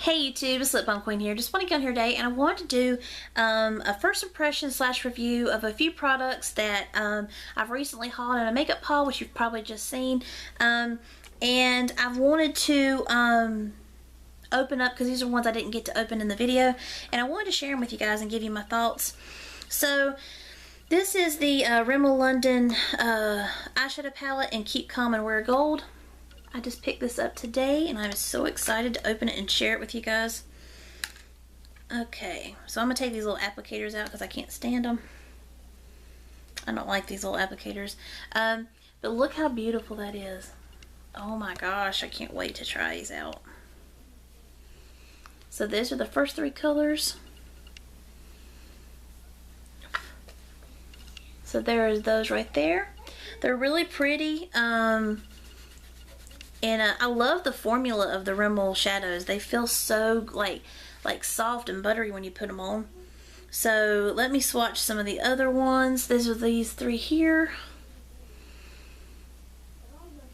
Hey YouTube, it's Lip Balm Queen here. Just want to get on here today and I wanted to do a first impression / review of a few products that I've recently hauled in a makeup haul, which you've probably just seen. And I've wanted to open up because these are ones I didn't get to open in the video. And I wanted to share them with you guys and give you my thoughts. So this is the Rimmel London eyeshadow palette in Keep Calm and Wear Gold. I just picked this up today and I'm so excited to open it and share it with you guys. Okay, so I'm going to take these little applicators out because I can't stand them. I don't like these little applicators. But look how beautiful that is. Oh my gosh, I can't wait to try these out. So these are the first three colors. So there's those right there. They're really pretty. And I love the formula of the Rimmel shadows. They feel so like soft and buttery when you put them on. So let me swatch some of the other ones. These are these three here.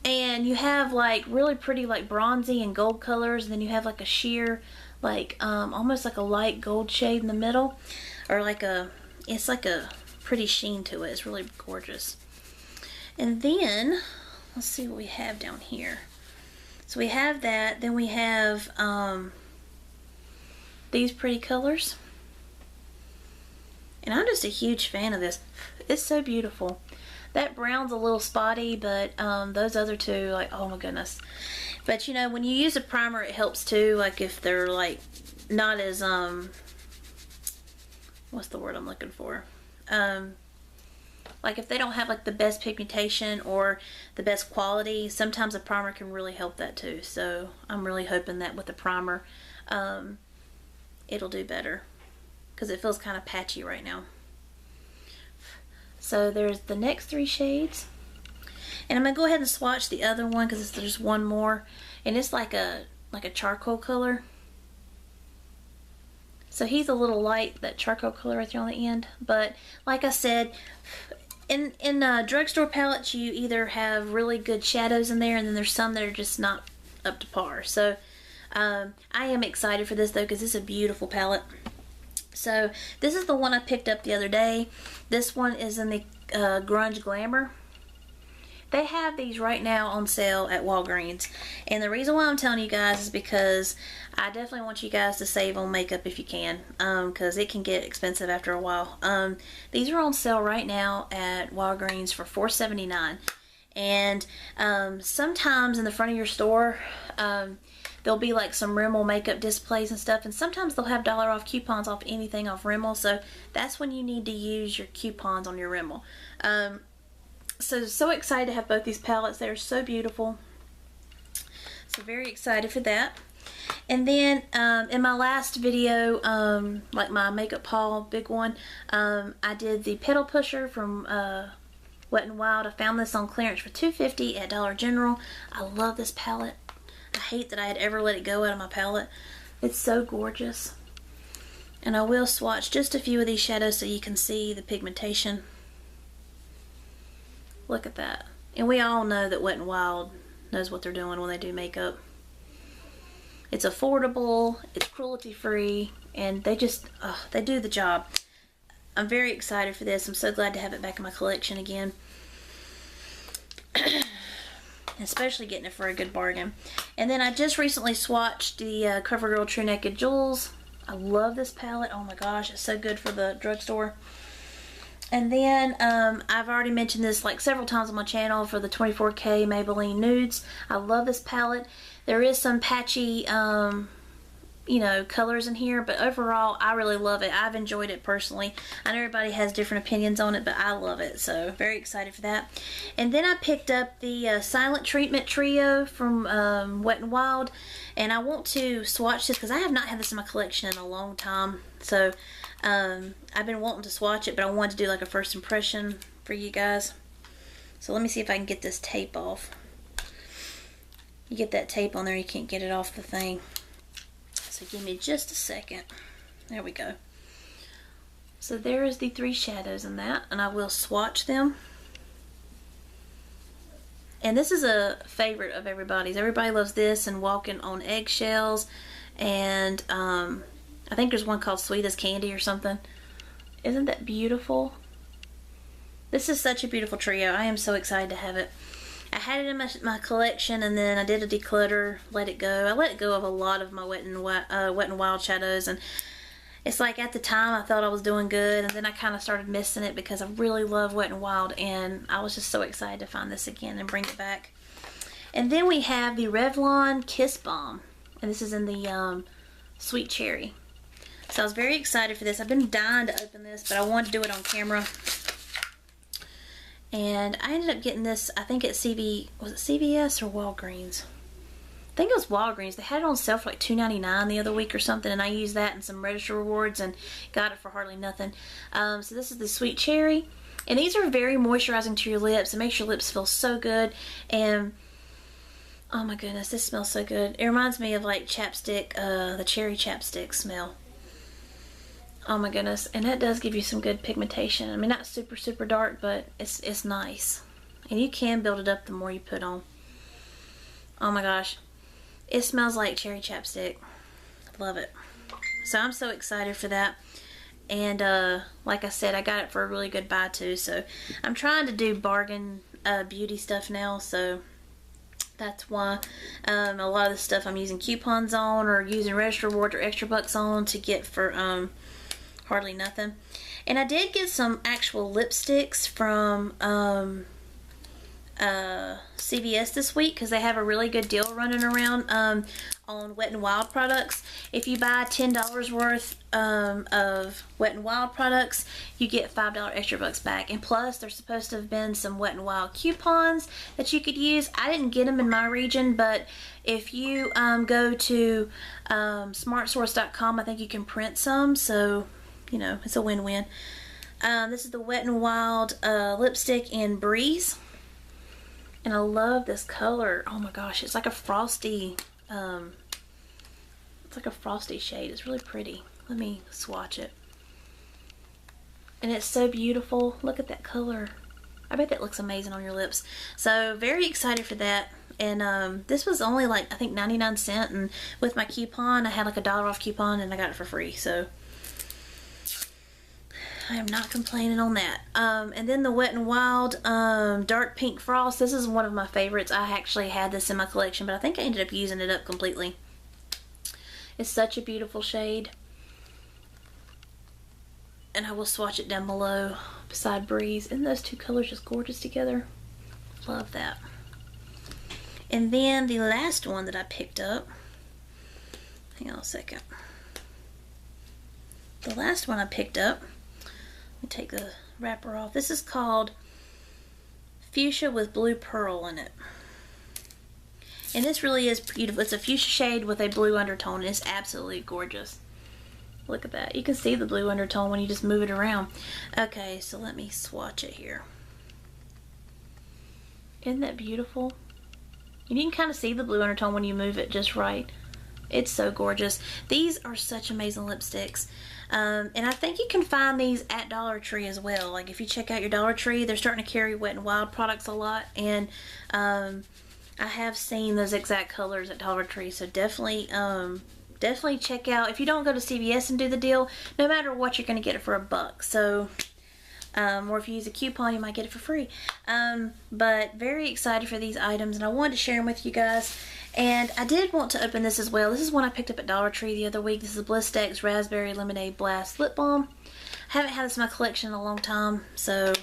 And you have like really pretty like bronzy and gold colors. And then you have like a sheer like almost like a light gold shade in the middle. Or like it's like a pretty sheen to it. It's really gorgeous. And then let's see what we have down here. So we have that, then we have these pretty colors. And I'm just a huge fan of this. It's so beautiful. That brown's a little spotty, but those other two, like, oh my goodness. But you know, when you use a primer, it helps too. Like if they're like not as, what's the word I'm looking for? Like if they don't have like the best pigmentation or the best quality, sometimes a primer can really help that too. So I'm really hoping that with the primer, it'll do better because it feels kind of patchy right now. So there's the next three shades. And I'm going to go ahead and swatch the other one because there's one more. And it's like a charcoal color. So he's a little light, that charcoal color right there on the end. But like I said, in drugstore palettes, you either have really good shadows in there, and then there's some that are just not up to par. So I am excited for this though, because it's a beautiful palette. So this is the one I picked up the other day. This one is in the Grunge Glamour. They have these right now on sale at Walgreens. And the reason why I'm telling you guys is because I definitely want you guys to save on makeup if you can. Because it can get expensive after a while. These are on sale right now at Walgreens for $4.79. And sometimes in the front of your store, there'll be like some Rimmel makeup displays and stuff. And sometimes they'll have dollar off coupons off anything off Rimmel. So that's when you need to use your coupons on your Rimmel. So excited to have both these palettes. They're so beautiful. So very excited for that. And then in my last video, like my makeup haul, big one, I did the Petal Pusher from Wet n Wild. I found this on clearance for $2.50 at Dollar General. I love this palette. I hate that I had ever let it go out of my palette. It's so gorgeous. And I will swatch just a few of these shadows so you can see the pigmentation. Look at that. And we all know that Wet n Wild knows what they're doing when they do makeup. It's affordable, it's cruelty free, and they just, they do the job. I'm very excited for this. I'm so glad to have it back in my collection again. Especially getting it for a good bargain. And then I just recently swatched the CoverGirl True Naked Jewels. I love this palette. Oh my gosh, it's so good for the drugstore. And then I've already mentioned this like several times on my channel for the 24K Maybelline Nudes. I love this palette. There is some patchy, you know, colors in here, but overall I really love it. I've enjoyed it personally. I know everybody has different opinions on it, but I love it. So very excited for that. And then I picked up the Silent Treatment Trio from Wet n Wild, and I want to swatch this because I have not had this in my collection in a long time. So I've been wanting to swatch it, but I wanted to do like a first impression for you guys. So let me see if I can get this tape off. You get that tape on there, you can't get it off the thing. So give me just a second. There we go. So there is the three shadows in that, and I will swatch them. And this is a favorite of everybody's. Everybody loves this and Walking on Eggshells and I think there's one called Sweet as Candy or something. Isn't that beautiful? This is such a beautiful trio. I am so excited to have it. I had it in my collection, and then I did a declutter, let it go. I let go of a lot of my Wet n Wild shadows, and it's like at the time I thought I was doing good, and then I kind of started missing it because I really love Wet n Wild, and I was just so excited to find this again and bring it back. And then we have the Revlon Kiss Balm, and this is in the Sweet Cherry. So I was very excited for this. I've been dying to open this, but I wanted to do it on camera. And I ended up getting this, I think at was it CVS or Walgreens? I think it was Walgreens. They had it on sale for like $2.99 the other week or something, and I used that and some register rewards and got it for hardly nothing. So this is the Sweet Cherry, and these are very moisturizing to your lips. It makes your lips feel so good, and oh my goodness, this smells so good. It reminds me of like chapstick, the cherry chapstick smell. Oh my goodness, and that does give you some good pigmentation. I mean, not super, super dark, but it's nice. And you can build it up the more you put on. Oh my gosh. It smells like cherry chapstick. Love it. So I'm so excited for that. And like I said, I got it for a really good buy too. So I'm trying to do bargain beauty stuff now. So that's why a lot of the stuff I'm using coupons on, or using register rewards or extra bucks on to get for hardly nothing. And I did get some actual lipsticks from CVS this week, because they have a really good deal running around on Wet n Wild products. If you buy $10 worth of Wet n Wild products, you get $5 extra bucks back. And plus, there's supposed to have been some Wet n Wild coupons that you could use. I didn't get them in my region, but if you go to smartsource.com, I think you can print some. So, you know, it's a win-win. This is the Wet n Wild lipstick in Breeze. And I love this color. Oh my gosh, it's like a frosty, shade. It's really pretty. Let me swatch it. And it's so beautiful. Look at that color. I bet that looks amazing on your lips. So very excited for that. And this was only like, I think 99 cents. And with my coupon, I had like $1 off coupon, and I got it for free. So I am not complaining on that. And then the Wet n Wild Dark Pink Frost. This is one of my favorites. I actually had this in my collection, but I think I ended up using it up completely. It's such a beautiful shade. And I will swatch it down below beside Breeze. And those two colors just gorgeous together. Love that. And then the last one that I picked up. Hang on a second. The last one I picked up. Let me take the wrapper off. This is called Fuchsia with Blue Pearl in it. And this really is beautiful. It's a fuchsia shade with a blue undertone, and it's absolutely gorgeous. Look at that. You can see the blue undertone when you just move it around. Okay, so let me swatch it here. Isn't that beautiful? You can kind of see the blue undertone when you move it just right. It's so gorgeous. These are such amazing lipsticks. And I think you can find these at Dollar Tree as well. Like if you check out your Dollar Tree, they're starting to carry Wet n Wild products a lot. And I have seen those exact colors at Dollar Tree. So definitely check out. If you don't go to CVS and do the deal, no matter what, you're going to get it for $1. So, or if you use a coupon, you might get it for free. But very excited for these items, and I wanted to share them with you guys. And I did want to open this as well. This is one I picked up at Dollar Tree the other week. This is Blistex Raspberry Lemonade Blast Lip Balm. I haven't had this in my collection in a long time, so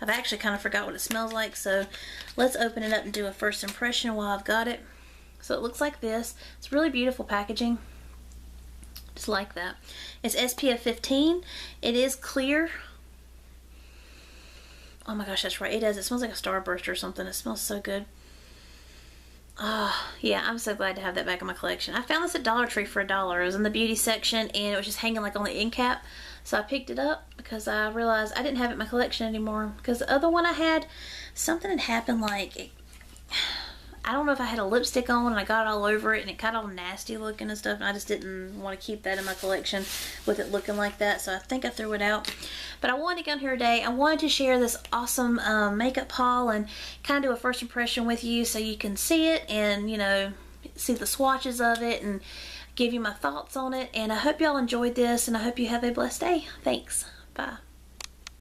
I've actually kind of forgot what it smells like. So let's open it up and do a first impression while I've got it. So it looks like this. It's really beautiful packaging. Just like that. It's SPF 15. It is clear. Oh my gosh, that's right. It does. It smells like a Starburst or something. It smells so good. Oh, yeah, I'm so glad to have that back in my collection. I found this at Dollar Tree for $1. It was in the beauty section, and it was just hanging like on the end cap. So I picked it up because I realized I didn't have it in my collection anymore. Because the other one I had, something had happened, like, I don't know if I had a lipstick on and I got it all over it and it got all nasty looking and stuff, and I just didn't want to keep that in my collection with it looking like that, so I think I threw it out. But I wanted to get on here today. I wanted to share this awesome makeup haul and kind of do a first impression with you so you can see it and, you know, see the swatches of it and give you my thoughts on it. And I hope y'all enjoyed this, and I hope you have a blessed day. Thanks. Bye.